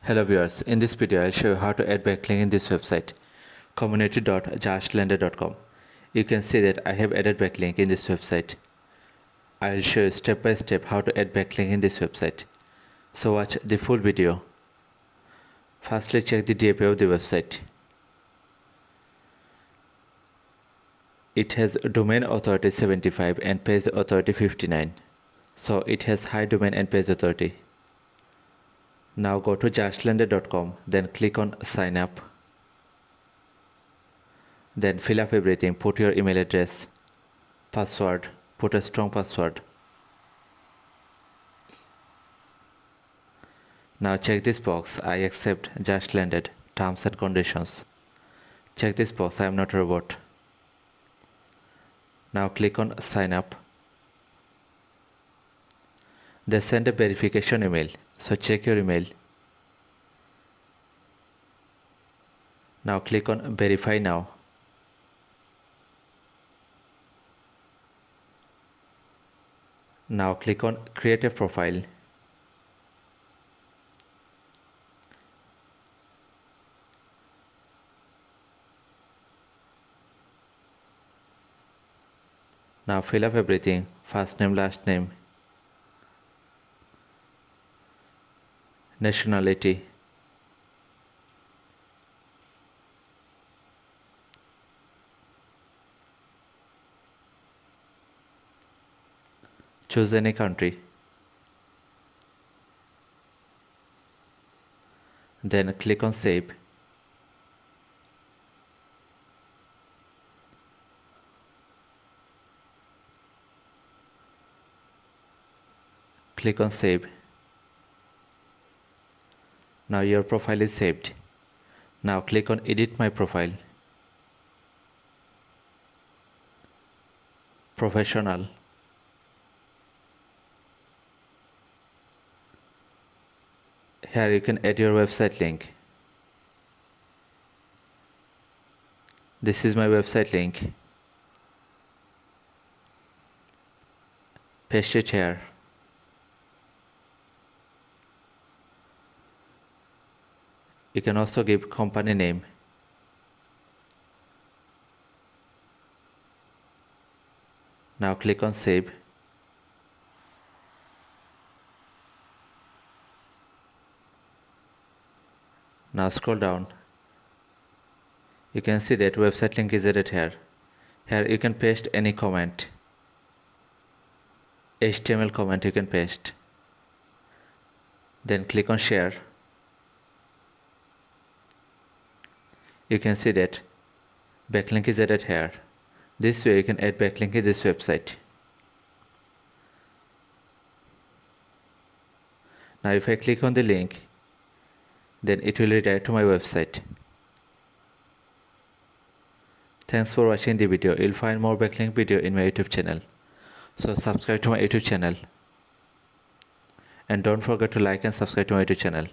Hello viewers, in this video I'll show you how to add backlink in this website community.justlender.com. You can see that I have added backlink in this website. I'll show you step by step how to add backlink in this website. So watch the full video. Firstly, check the DAP of the website. It has domain authority 75 and page authority 59. So it has high domain and page authority. Now go to justlender.com, then click on sign up. Then fill up everything, put your email address, password, put a strong password. Now check this box, I accept Justlender terms and conditions. Check this box, I am not a robot. Now click on sign up. They send a verification email, so check your email. Now click on verify now. Now click on create a profile. Now fill up everything, first name, last name, nationality, choose any country, then click on save. Click on save. Now your profile is saved. Now click on edit my profile. Professional. Here you can add your website link. This is my website link. Paste it here. You can also give company name. Now click on save. Now scroll down. You can see that website link is added here. Here you can paste any comment. HTML comment you can paste. Then click on share. You can see that backlink is added here. This way you can add backlink in this website. Now if I click on the link, then it will redirect to my website. Thanks for watching the video. You'll find more backlink video in my YouTube channel. So subscribe to my YouTube channel. And don't forget to like and subscribe to my YouTube channel.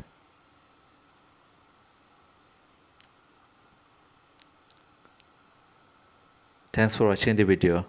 Thanks for watching the video.